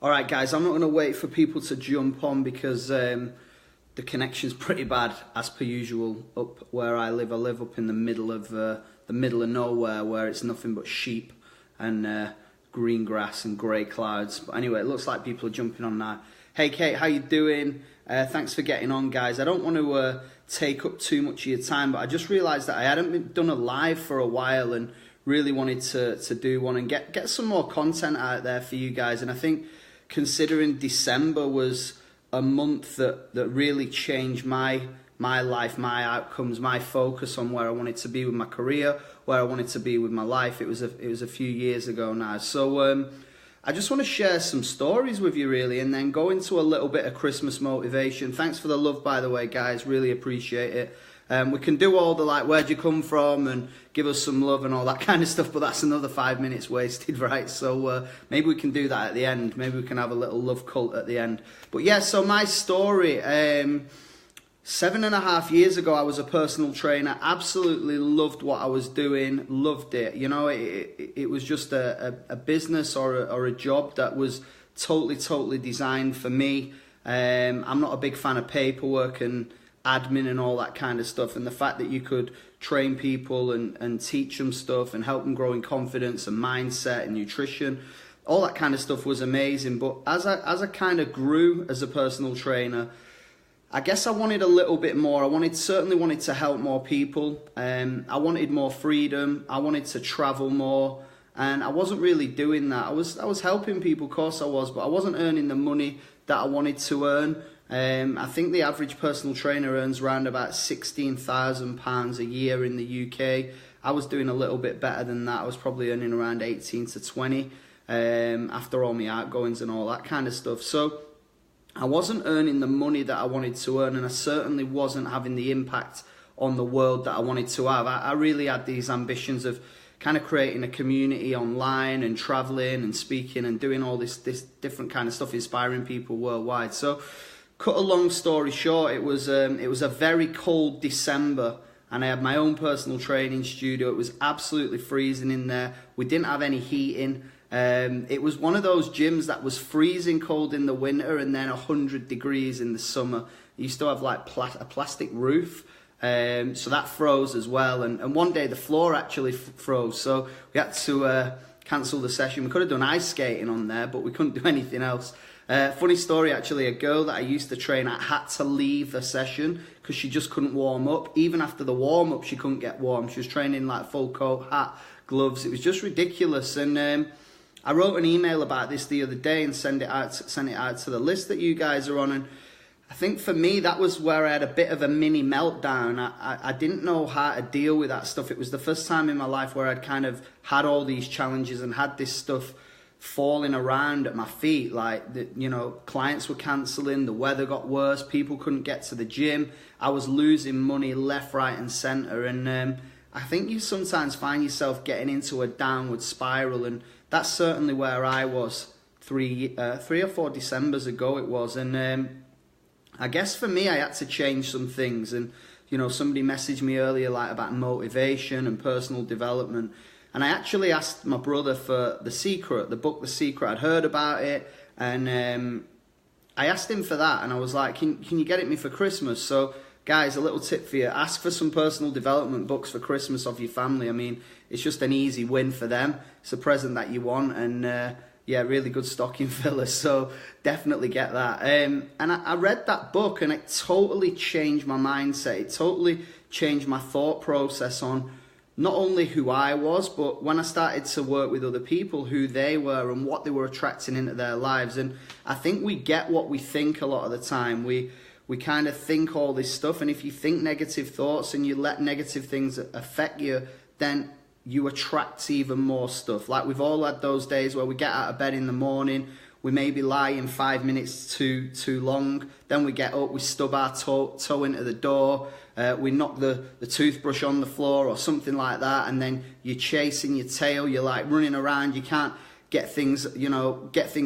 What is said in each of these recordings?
All right, guys, I'm not going to wait for people to jump on because the connection's pretty bad, as per usual, up where I live. I live up in the middle of nowhere, where it's nothing but sheep and green grass and grey clouds. But anyway, it looks like people are jumping on now. Hey, Kate, how you doing? Thanks for getting on, guys. I don't want to take up too much of your time, but I just realised that I hadn't done a live for a while and really wanted to do one and get some more content out there for you guys. And I think, considering December was a month that really changed my life, my outcomes, my focus on where I wanted to be with my career, where I wanted to be with my life. It was a few years ago now. So I just want to share some stories with you, really, and then go into a little bit of Christmas motivation. Thanks for the love, by the way, guys. Really appreciate it. We can do all the, like, where'd you come from and give us some love and all that kind of stuff, but that's another 5 minutes wasted, right? So maybe we can do that at the end. Maybe we can have a little love cult at the end. But yeah, so my story, 7.5 years ago, I was a personal trainer. Absolutely loved what I was doing, loved it. You know, it was just a business or a job that was totally designed for me. I'm not a big fan of paperwork and admin and all that kind of stuff, and the fact that you could train people and teach them stuff and help them grow in confidence and mindset and nutrition, all that kind of stuff was amazing. But as I kind of grew as a personal trainer, I guess I wanted a little bit more. Certainly wanted to help more people. I wanted more freedom. I wanted to travel more, and I wasn't really doing that. I was helping people, of course I was, but I wasn't earning the money that I wanted to earn. I think the average personal trainer earns around about £16,000 a year in the UK. I was doing a little bit better than that. I was probably earning around 18 to 20 after all my outgoings and all that kind of stuff. So I wasn't earning the money that I wanted to earn, and I certainly wasn't having the impact on the world that I wanted to have. I really had these ambitions of kind of creating a community online and traveling and speaking and doing all this different kind of stuff, inspiring people worldwide. So cut a long story short, it was a very cold December, and I had my own personal training studio. It was absolutely freezing in there. We didn't have any heating. It was one of those gyms that was freezing cold in the winter and then 100 degrees in the summer. It used to have like a plastic roof, so that froze as well. And one day the floor actually froze, so we had to cancel the session. We could have done ice skating on there, but we couldn't do anything else. Funny story, actually, a girl that I used to train at had to leave the session because she just couldn't warm up. Even after the warm-up, she couldn't get warm. She was training like full coat, hat, gloves. It was just ridiculous. And I wrote an email about this the other day and sent it out to the list that you guys are on. And I think for me, that was where I had a bit of a mini meltdown. I didn't know how to deal with that stuff. It was the first time in my life where I'd kind of had all these challenges and had this stuff falling around at my feet. Like, clients were cancelling, the weather got worse, people couldn't get to the gym. I was losing money left, right and centre. And I think you sometimes find yourself getting into a downward spiral, and that's certainly where I was three or four Decembers ago it was. And I guess for me, I had to change some things. And, somebody messaged me earlier like about motivation and personal development. And I actually asked my brother for The Secret, the book The Secret. I'd heard about it, and I asked him for that. And I was like, can you get it me for Christmas? So, guys, a little tip for you. Ask for some personal development books for Christmas of your family. I mean, it's just an easy win for them. It's a present that you want, and really good stocking filler. So definitely get that. And I read that book, and it totally changed my mindset. It totally changed my thought process on not only who I was, but when I started to work with other people, who they were and what they were attracting into their lives. And I think we get what we think a lot of the time. We kind of think all this stuff, and if you think negative thoughts and you let negative things affect you, then you attract even more stuff. Like, we've all had those days where we get out of bed in the morning, we maybe lie in 5 minutes too long, then we get up, we stub our toe into the door, we knock the toothbrush on the floor or something like that, and then you're chasing your tail, you're like running around, you can't get things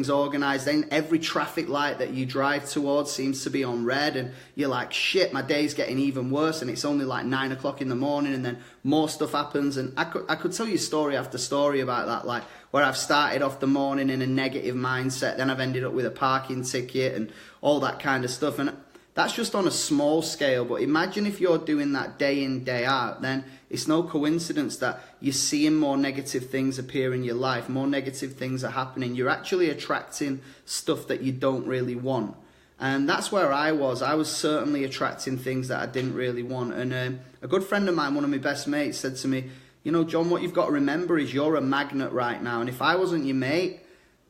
organized. Then every traffic light that you drive towards seems to be on red, and you're like, shit, my day's getting even worse, and it's only like 9 o'clock in the morning, and then more stuff happens. And I could tell you story after story about that, like where I've started off the morning in a negative mindset, then I've ended up with a parking ticket and all that kind of stuff. And that's just on a small scale, but imagine if you're doing that day in, day out, then it's no coincidence that you're seeing more negative things appear in your life, more negative things are happening. You're actually attracting stuff that you don't really want. And that's where I was. I was certainly attracting things that I didn't really want. And a good friend of mine, one of my best mates, said to me, you know, John, what you've got to remember is you're a magnet right now. And if I wasn't your mate,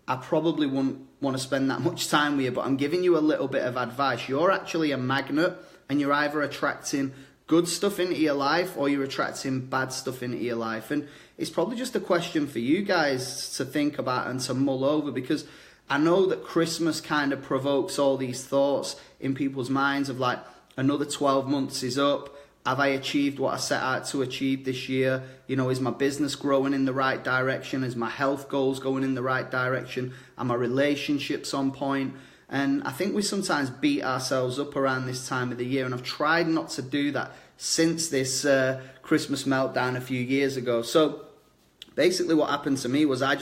I probably wouldn't want to spend that much time with you. But I'm giving you a little bit of advice. You're actually a magnet, and you're either attracting good stuff into your life or you're attracting bad stuff into your life. And it's probably just a question for you guys to think about and to mull over, because I know that Christmas kind of provokes all these thoughts in people's minds of like, another 12 months is up. Have I achieved what I set out to achieve this year? You know, is my business growing in the right direction? Is my health goals going in the right direction? Are my relationships on point? And I think we sometimes beat ourselves up around this time of the year. And I've tried not to do that since this Christmas meltdown a few years ago. So basically what happened to me was I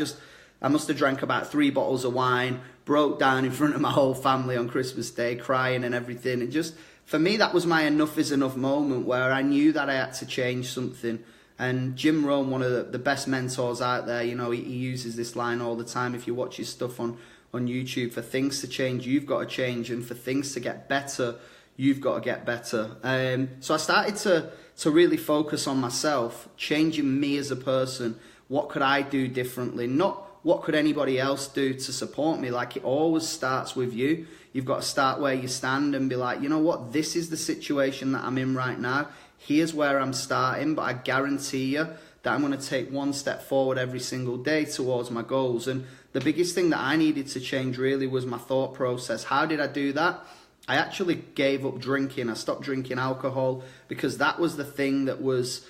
must have drank about 3 bottles of wine, broke down in front of my whole family on Christmas Day, crying and everything. And just, for me, that was my enough is enough moment where I knew that I had to change something. And Jim Rohn, one of the best mentors out there, you know, he uses this line all the time. If you watch his stuff on YouTube, for things to change, you've got to change. And for things to get better, you've got to get better. So I started to really focus on myself, changing me as a person. What could I do differently? Not what could anybody else do to support me? Like, it always starts with you. You've got to start where you stand and be like, you know what? This is the situation that I'm in right now. Here's where I'm starting, but I guarantee you that I'm going to take one step forward every single day towards my goals. And the biggest thing that I needed to change really was my thought process. How did I do that? I actually gave up drinking. I stopped drinking alcohol because that was the thing that was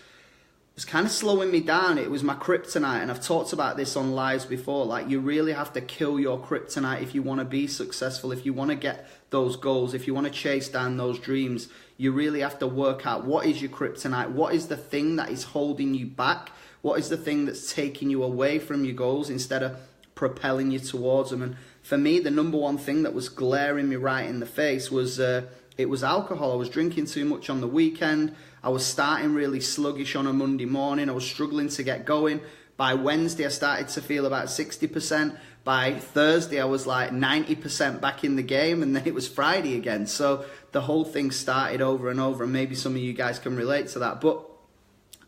kind of slowing me down. It was my kryptonite, and I've talked about this on lives before. Like, you really have to kill your kryptonite if you want to be successful, if you want to get those goals, if you want to chase down those dreams. You really have to work out what is your kryptonite, what is the thing that is holding you back, what is the thing that's taking you away from your goals instead of propelling you towards them. And for me, the number one thing that was glaring me right in the face was it was alcohol. I was drinking too much on the weekend. I was starting really sluggish on a Monday morning. I was struggling to get going. By Wednesday, I started to feel about 60%. By Thursday, I was like 90% back in the game, and then it was Friday again. So the whole thing started over and over, and maybe some of you guys can relate to that. But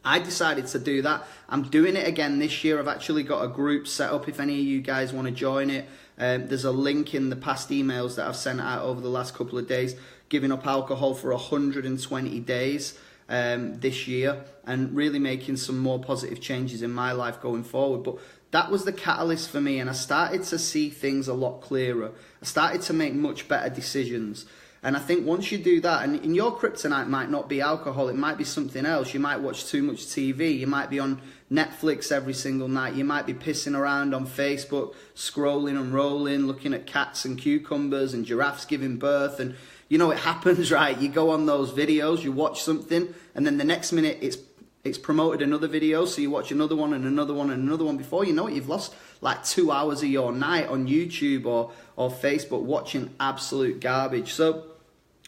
I decided to do that. I'm doing it again this year. I've actually got a group set up if any of you guys want to join it. There's a link in the past emails that I've sent out over the last couple of days, giving up alcohol for 120 days this year, and really making some more positive changes in my life going forward. But that was the catalyst for me, and I started to see things a lot clearer. I started to make much better decisions. And I think once you do that, and your kryptonite might not be alcohol, it might be something else. You might watch too much TV. You might be on Netflix every single night. You might be pissing around on Facebook, scrolling and rolling, looking at cats and cucumbers and giraffes giving birth. And, you know, it happens, right? You go on those videos, you watch something, and then the next minute it's promoted another video, so you watch another one and another one and another one. Before you know it, you've lost like 2 hours of your night on YouTube or Facebook watching absolute garbage. So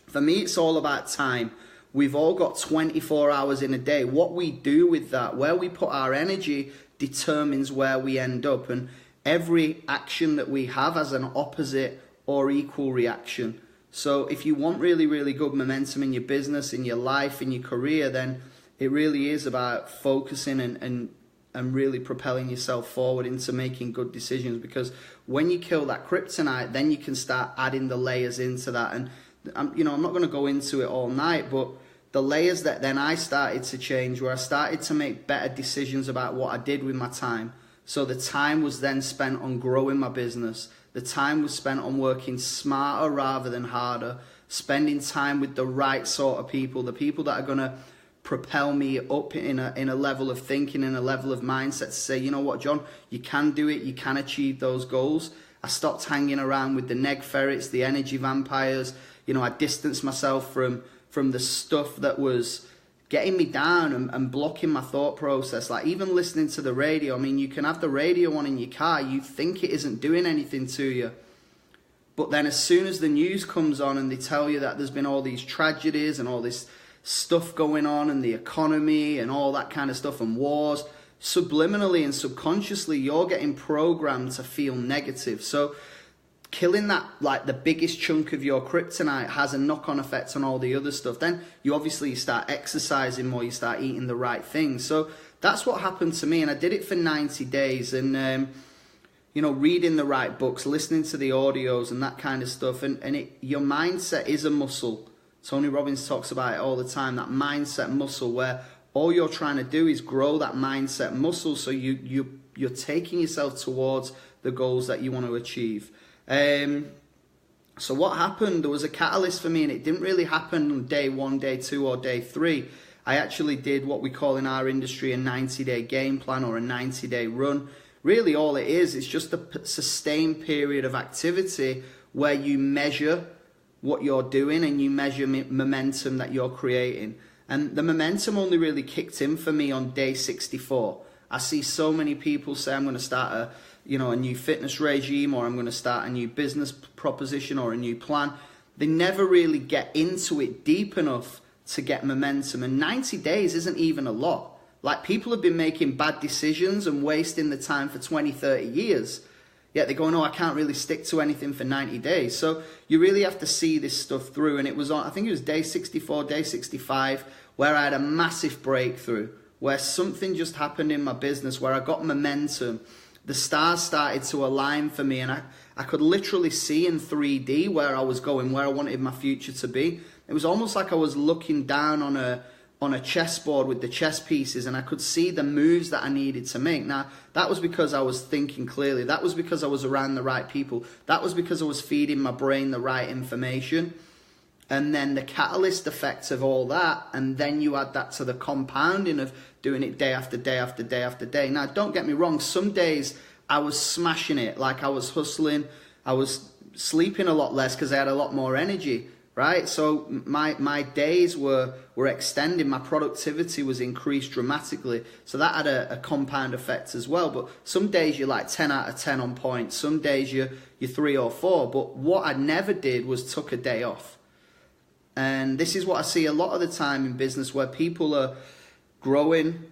for me, it's all about time. We've all got 24 hours in a day. What we do with that, where we put our energy, determines where we end up. And every action that we have has an opposite or equal reaction. So if you want really, really good momentum in your business, in your life, in your career, then it really is about focusing and really propelling yourself forward into making good decisions. Because when you kill that kryptonite, then you can start adding the layers into that. And I'm not going to go into it all night, but the layers that then I started to change, where I started to make better decisions about what I did with my time. So the time was then spent on growing my business. The time was spent on working smarter rather than harder, spending time with the right sort of people, the people that are going to propel me up in a level of thinking, in a level of mindset to say, you know what, John, you can do it, you can achieve those goals. I stopped hanging around with the neg ferrets, the energy vampires. I distanced myself from the stuff that was getting me down and blocking my thought process. Like even listening to the radio, I mean, you can have the radio on in your car, you think it isn't doing anything to you. But then as soon as the news comes on and they tell you that there's been all these tragedies and all this stuff going on and the economy and all that kind of stuff and wars, subliminally and subconsciously, you're getting programmed to feel negative. So killing that, like the biggest chunk of your kryptonite, has a knock-on effect on all the other stuff. Then you obviously start exercising more, you start eating the right things. So that's what happened to me, and I did it for 90 days. And you know, reading the right books, listening to the audios and that kind of stuff. And your mindset is a muscle. Tony Robbins talks about it all the time, that mindset muscle, where all you're trying to do is grow that mindset muscle, so you're taking yourself towards the goals that you want to achieve. So what happened, there was a catalyst for me, and it didn't really happen on day 1, day 2, or day 3. I actually did what we call in our industry a 90-day game plan or a 90-day run. Really all it is, it's just a sustained period of activity where you measure what you're doing and you measure momentum that you're creating. And the momentum only really kicked in for me on day 64. I see so many people say, I'm going to start a new fitness regime, or I'm going to start a new business proposition or a new plan. They never really get into it deep enough to get momentum. And 90 days isn't even a lot. Like, people have been making bad decisions and wasting the time for 20, 30 years. Yet they go, no, I can't really stick to anything for 90 days. So you really have to see this stuff through. And it was on, I think it was day 64, day 65, where I had a massive breakthrough, where something just happened in my business, where I got momentum. The stars started to align for me, and I could literally see in 3D where I was going, where I wanted my future to be. It was almost like I was looking down on a chessboard with the chess pieces, and I could see the moves that I needed to make. Now, that was because I was thinking clearly. That was because I was around the right people. That was because I was feeding my brain the right information. And then the catalyst effects of all that, and then you add that to the compounding of doing it day after day after day after day. Now, don't get me wrong, some days I was smashing it, like I was hustling, I was sleeping a lot less because I had a lot more energy, right? So my days were extending, my productivity was increased dramatically. So that had a compound effect as well. But some days you're like 10 out of 10 on point, some days you're 3 or 4. But what I never did was took a day off. And this is what I see a lot of the time in business, where people are growing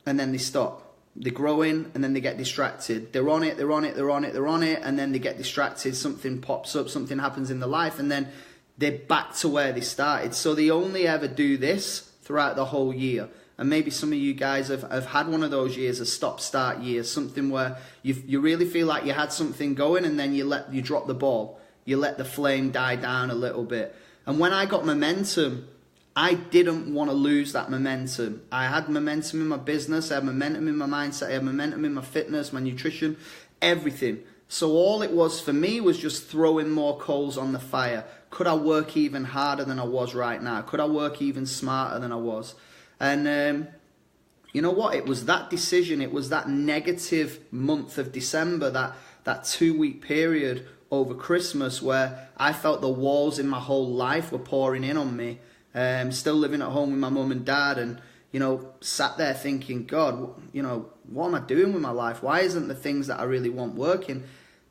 and then they stop. They're growing and then they get distracted. They're on it, and then they get distracted. Something pops up, something happens in their life, and then they're back to where they started. So they only ever do this throughout the whole year. And maybe some of you guys have had one of those years, a stop-start year, something where you really feel like you had something going, and then you drop the ball. You let the flame die down a little bit. And when I got momentum, I didn't want to lose that momentum. I had momentum in my business, I had momentum in my mindset, I had momentum in my fitness, my nutrition, everything. So all it was for me was just throwing more coals on the fire. Could I work even harder than I was right now? Could I work even smarter than I was? And you know what? It was that decision, it was that negative month of December, that 2-week period over Christmas, where I felt the walls in my whole life were pouring in on me. Still living at home with my mum and dad, and sat there thinking, God, what am I doing with my life? Why isn't the things that I really want working?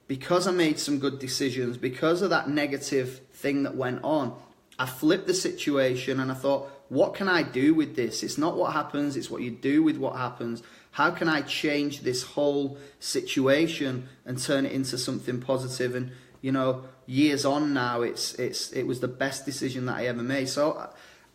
Because I made some good decisions, because of that negative thing that went on, I flipped the situation and I thought, what can I do with this? It's not what happens, it's what you do with what happens. How can I change this whole situation and turn it into something positive? And years on now, it was the best decision that I ever made. So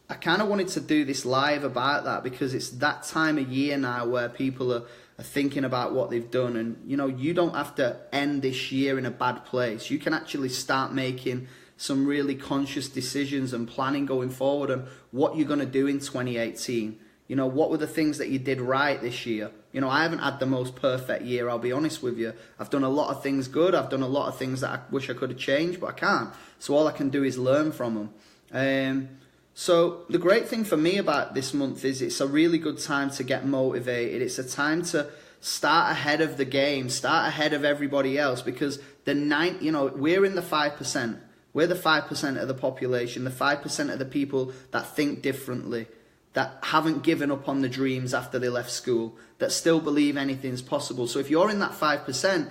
I kind of wanted to do this live about that, because it's that time of year now where people are thinking about what they've done. And you don't have to end this year in a bad place. You can actually start making some really conscious decisions and planning going forward on what you're going to do in 2018. What were the things that you did right this year? I haven't had the most perfect year, I'll be honest with you. I've done a lot of things good. I've done a lot of things that I wish I could have changed, but I can't. So all I can do is learn from them. So the great thing for me about this month is it's a really good time to get motivated. It's a time to start ahead of the game, start ahead of everybody else, because we're in the 5%. We're the 5% of the population, the 5% of the people that think differently. that haven't given up on the dreams after they left school, that still believe anything's possible. So if you're in that 5%,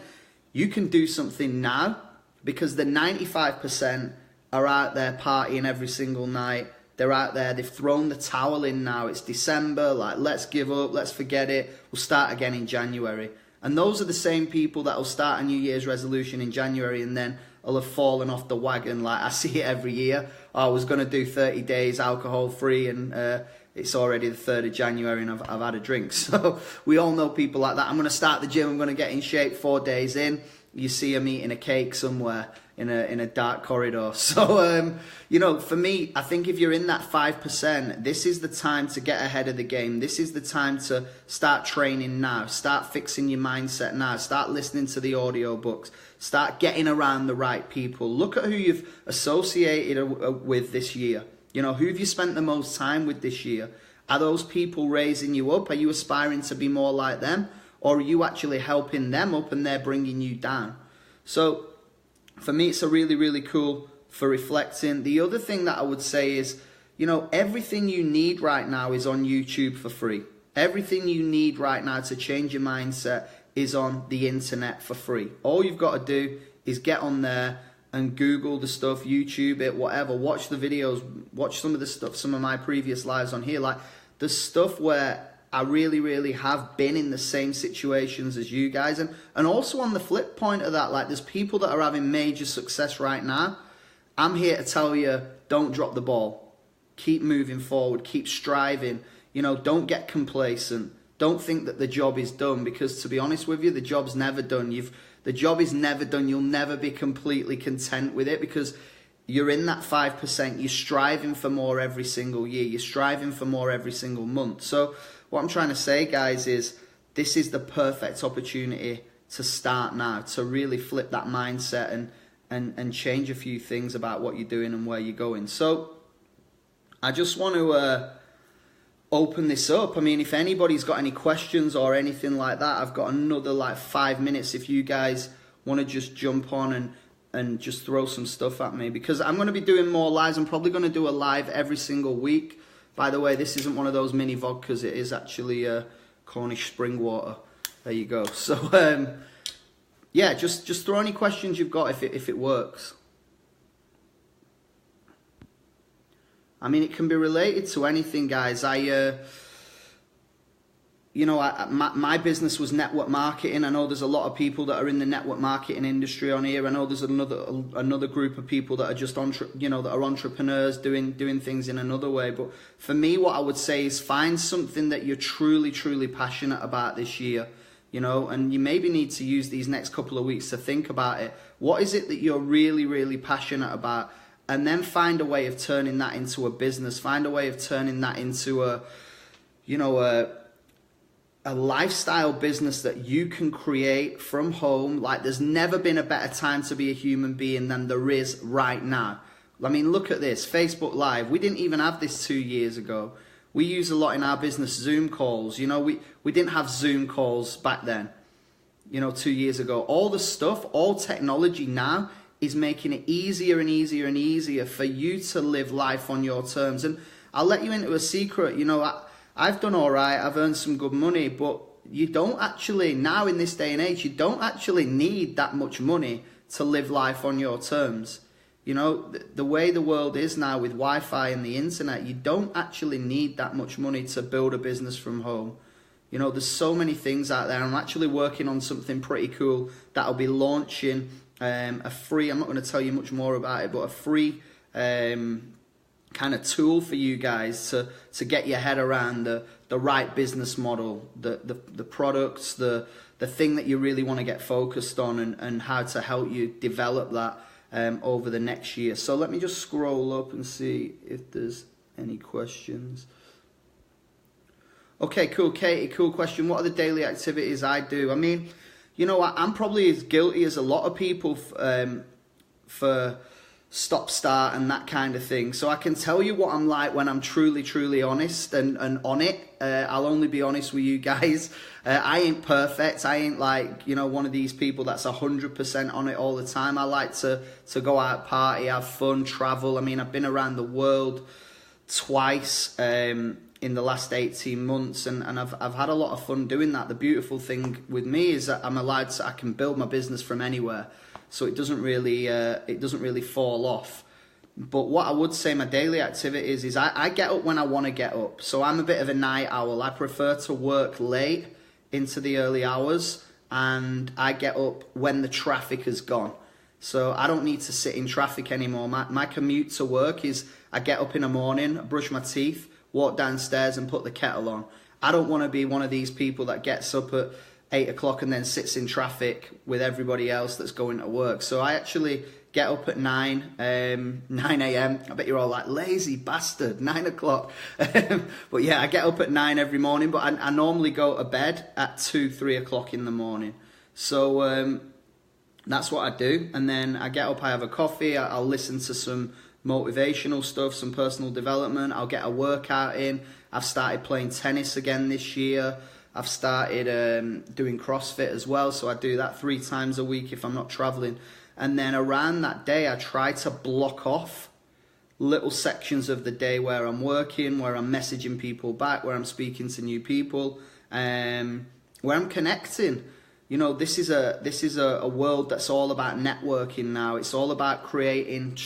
you can do something now, because the 95% are out there partying every single night. They're out there, they've thrown the towel in now. It's December, like, let's give up, let's forget it. We'll start again in January. And those are the same people that will start a New Year's resolution in January and then will have fallen off the wagon. Like, I see it every year. I was going to do 30 days alcohol free, and it's already the 3rd of January and I've had a drink. So we all know people like that. I'm going to start the gym, I'm going to get in shape. 4 days in, you see them eating a cake somewhere in a dark corridor. So, you know, for me, I think if you're in that 5%, this is the time to get ahead of the game. This is the time to start training now. Start fixing your mindset now. Start listening to the audiobooks. Start getting around the right people. Look at who you've associated with this year. You know, who have you spent the most time with this year? Are those people raising you up? Are you aspiring to be more like them? Or are you actually helping them up and they're bringing you down? So for me, it's a really, really cool for reflecting. The other thing that I would say is, you know, everything you need right now is on YouTube for free. Everything you need right now to change your mindset is on the internet for free. All you've got to do is get on there and Google the stuff, YouTube it, whatever. Watch the videos, watch some of the stuff, some of my previous lives on here. Like, the stuff where I really, really have been in the same situations as you guys. And also on the flip point of that, like, there's people that are having major success right now. I'm here to tell you, don't drop the ball. Keep moving forward, keep striving. You know, don't get complacent. Don't think that the job is done, because to be honest with you, the job's never done. The job is never done. You'll never be completely content with it, because you're in that 5%. You're striving for more every single year. You're striving for more every single month. So what I'm trying to say, guys, is this is the perfect opportunity to start now, to really flip that mindset and change a few things about what you're doing and where you're going. So I just want to open this up. I mean, if anybody's got any questions or anything like that, I've got another like 5 minutes if you guys want to just jump on and just throw some stuff at me, because I'm going to be doing more lives. I'm probably going to do a live every single week. By the way, this isn't one of those mini vodkas. It is actually Cornish spring water. There you go. So yeah, just throw any questions you've got if it works. I mean, it can be related to anything, guys. My business was network marketing. I know there's a lot of people that are in the network marketing industry on here. I know there's another group of people that are just that are entrepreneurs doing things in another way. But for me, what I would say is find something that you're truly, truly passionate about this year. You know, and you maybe need to use these next couple of weeks to think about it. What is it that you're really, really passionate about? And then find a way of turning that into a business. Find a way of turning that into a lifestyle business that you can create from home. Like, there's never been a better time to be a human being than there is right now. I mean, look at this, Facebook Live. We didn't even have this 2 years ago. We use a lot in our business Zoom calls. You know, we didn't have Zoom calls back then, 2 years ago. All the stuff, all technology now is making it easier and easier and easier for you to live life on your terms. And I'll let you into a secret. I've done all right. I've earned some good money, but you don't actually, now in this day and age, you don't actually need that much money to live life on your terms. The way the world is now with Wi-Fi and the internet, you don't actually need that much money to build a business from home. There's so many things out there. I'm actually working on something pretty cool that'll be launching a free, I'm not going to tell you much more about it, but a free kind of tool for you guys to get your head around the right business model, the products, the thing that you really want to get focused on, and how to help you develop that over the next year. So let me just scroll up and see if there's any questions. Okay, cool. Katie, cool question. What are the daily activities I do? I mean, I'm probably as guilty as a lot of people for stop start and that kind of thing. So I can tell you what I'm like when I'm truly, truly honest and on it. I'll only be honest with you guys. I ain't perfect. I ain't like, one of these people that's 100% on it all the time. I like to go out, party, have fun, travel. I mean, I've been around the world twice. in the last 18 months, and I've had a lot of fun doing that. The beautiful thing with me is that I can build my business from anywhere, so it doesn't really fall off. But what I would say my daily activities is I get up when I want to get up. So I'm a bit of a night owl. I prefer to work late into the early hours, and I get up when the traffic has gone. So I don't need to sit in traffic anymore. My commute to work is I get up in the morning, brush my teeth, walk downstairs and put the kettle on. I don't want to be one of these people that gets up at 8 o'clock and then sits in traffic with everybody else that's going to work. So I actually get up at 9 a.m. I bet you're all like, lazy bastard, 9 o'clock. But yeah, I get up at 9 every morning, but I normally go to bed at 2, 3 o'clock in the morning. So that's what I do. And then I get up, I have a coffee, I'll listen to some motivational stuff, some personal development. I'll get a workout in. I've started playing tennis again this year. I've started doing CrossFit as well, so I do that 3 times a week if I'm not traveling. And then around that day, I try to block off little sections of the day where I'm working, where I'm messaging people back, where I'm speaking to new people, where I'm connecting. You know, this is a world that's all about networking now. It's all about creating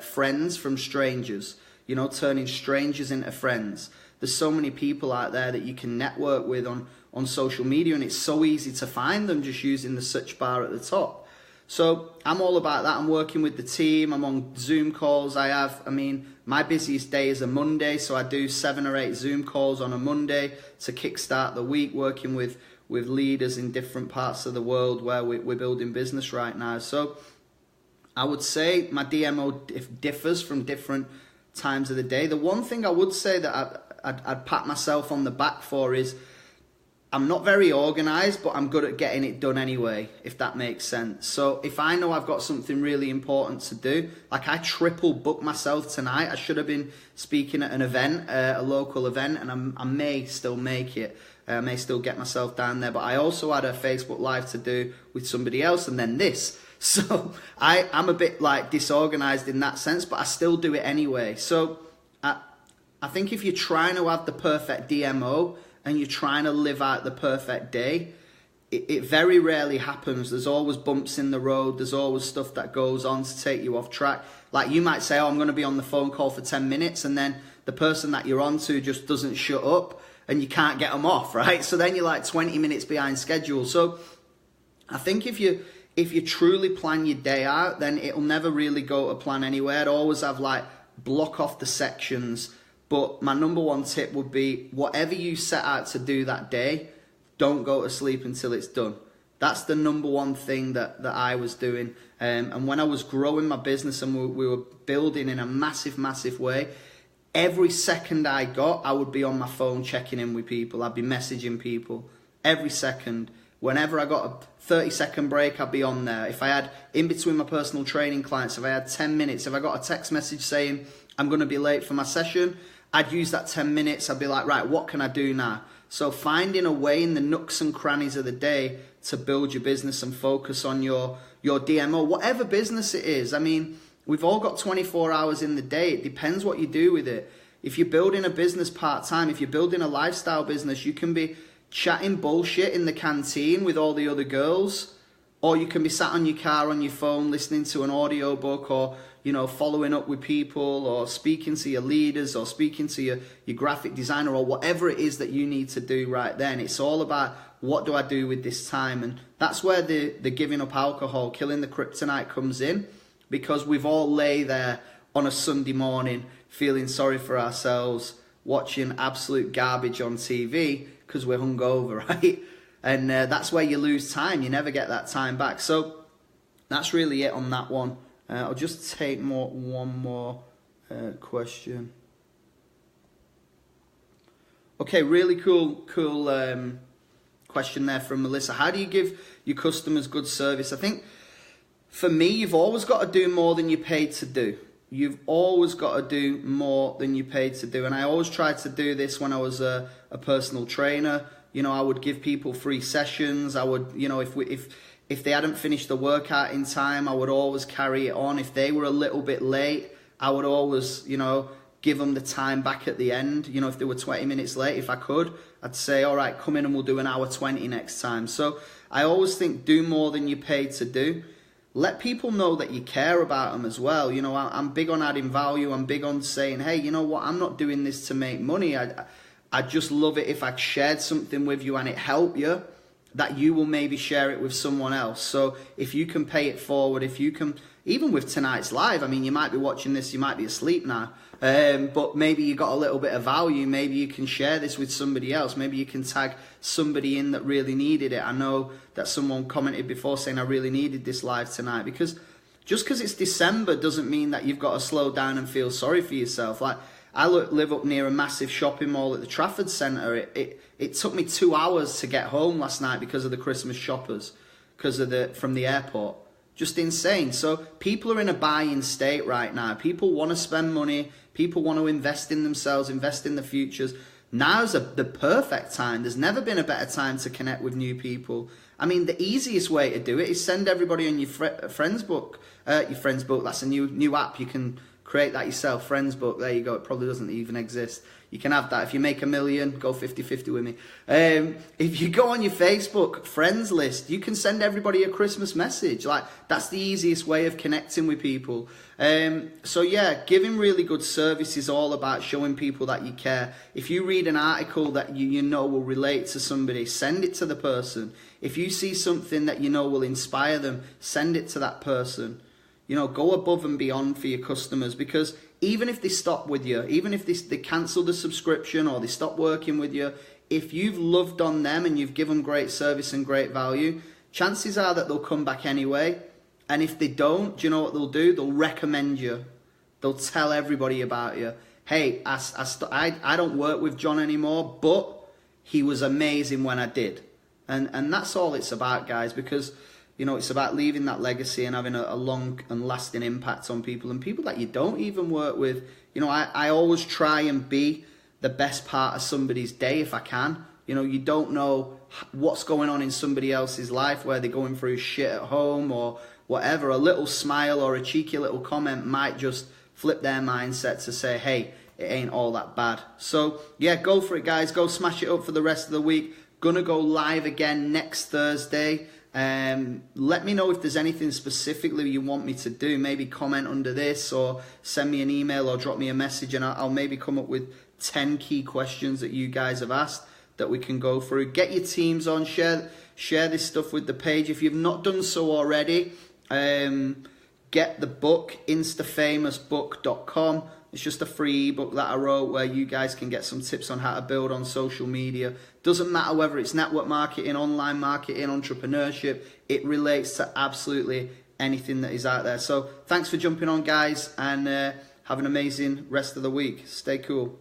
friends from strangers, you know, turning strangers into friends. There's so many people out there that you can network with on social media, and it's so easy to find them just using the search bar at the top. So I'm all about that. I'm working with the team. I'm on Zoom calls. My busiest day is a Monday, so I do 7 or 8 Zoom calls on a Monday to kickstart the week, working with leaders in different parts of the world where we're building business right now. So I would say my DMO differs from different times of the day. The one thing I would say that I'd pat myself on the back for is I'm not very organized, but I'm good at getting it done anyway, if that makes sense. So if I know I've got something really important to do, like I triple book myself tonight. I should have been speaking at an event, a local event, and I may still make it. I may still get myself down there, but I also had a Facebook Live to do with somebody else, and then this. So I'm a bit like disorganized in that sense, but I still do it anyway. So I think if you're trying to have the perfect DMO and you're trying to live out the perfect day, it very rarely happens. There's always bumps in the road. There's always stuff that goes on to take you off track. Like you might say, oh, I'm going to be on the phone call for 10 minutes, and then the person that you're on to just doesn't shut up, and you can't get them off, right? So then you're like 20 minutes behind schedule. So I think if you truly plan your day out, then it'll never really go to plan anywhere. I'd always have like block off the sections. But my number one tip would be whatever you set out to do that day, don't go to sleep until it's done. That's the number one thing that I was doing. And when I was growing my business and we were building in a massive, massive way, every second I got, I would be on my phone checking in with people. I'd be messaging people every second. Whenever I got a 30-second break, I'd be on there. If I had, in between my personal training clients, if I had 10 minutes, if I got a text message saying I'm going to be late for my session, I'd use that 10 minutes. I'd be like, right, what can I do now? So finding a way in the nooks and crannies of the day to build your business and focus on your DMO, whatever business it is. I mean, we've all got 24 hours in the day. It depends what you do with it. If you're building a business part-time, if you're building a lifestyle business, you can be chatting bullshit in the canteen with all the other girls, or you can be sat on your car on your phone listening to an audiobook, or following up with people, or speaking to your leaders, or speaking to your graphic designer, or whatever it is that you need to do right then. It's all about, what do I do with this time? And that's where the giving up alcohol, killing the kryptonite comes in, because we've all lay there on a Sunday morning feeling sorry for ourselves, watching absolute garbage on TV because we're hungover, right? And that's where you lose time. You never get that time back. So that's really it on that one. I'll just take one more question. Okay, really cool question there from Melissa. How do you give your customers good service? I think for me, you've always got to do more than you're paid to do. You've always got to do more than you're paid to do. And I always tried to do this when I was a personal trainer. I would give people free sessions. I would, if they hadn't finished the workout in time, I would always carry it on. If they were a little bit late, I would always, give them the time back at the end. You know, if they were 20 minutes late, if I could, I'd say, all right, come in and we'll do an hour 20 next time. So I always think do more than you're paid to do. Let people know that you care about them as well. You know, I'm big on adding value. I'm big on saying, hey, you know what, I'm not doing this to make money. I just love it if I shared something with you and it helped you, that you will maybe share it with someone else. So if you can pay it forward, if you can, even with tonight's live, I mean, you might be watching this, you might be asleep now, but maybe you got a little bit of value. Maybe you can share this with somebody else. Maybe you can tag somebody in that really needed it. I know that someone commented before saying, I really needed this live tonight, because just because it's December doesn't mean that you've got to slow down and feel sorry for yourself. Like, I live up near a massive shopping mall at the Trafford Centre. It took me 2 hours to get home last night because of the Christmas shoppers, because of from the airport. Just insane. So people are in a buying state right now. People want to spend money. People want to invest in themselves, invest in the futures. Now's the perfect time. There's never been a better time to connect with new people. I mean, the easiest way to do it is send everybody on your friends book. That's a new app. You can create that yourself. Friends book. There you go. It probably doesn't even exist. You can have that. If you make $1 million, go 50-50 with me. If you go on your Facebook friends list, you can send everybody a Christmas message. Like, that's the easiest way of connecting with people. So yeah, giving really good service is all about showing people that you care. If you read an article that you know will relate to somebody, send it to the person. If you see something that you know will inspire them, send it to that person. You know, go above and beyond for your customers, because even if they stop with you, even if they cancel the subscription or they stop working with you, if you've loved on them and you've given great service and great value, chances are that they'll come back anyway. And if they don't, do you know what they'll do? They'll recommend you. They'll tell everybody about you. Hey, I don't work with John anymore, but he was amazing when I did. And that's all it's about, guys, because, you know, it's about leaving that legacy and having a long and lasting impact on people, and people that you don't even work with. You know, I always try and be the best part of somebody's day if I can. You know, you don't know what's going on in somebody else's life, where they're going through shit at home or whatever. A little smile or a cheeky little comment might just flip their mindset to say, hey, it ain't all that bad. So yeah, go for it, guys. Go smash it up for the rest of the week. Gonna go live again next Thursday. Let me know if there's anything specifically you want me to do. Maybe comment under this, or send me an email, or drop me a message, and I'll maybe come up with 10 key questions that you guys have asked that we can go through. Get your teams on, share this stuff with the page. If you've not done so already, get the book, instafamousbook.com. It's just a free ebook that I wrote where you guys can get some tips on how to build on social media. Doesn't matter whether it's network marketing, online marketing, entrepreneurship. It relates to absolutely anything that is out there. So thanks for jumping on, guys, and have an amazing rest of the week. Stay cool.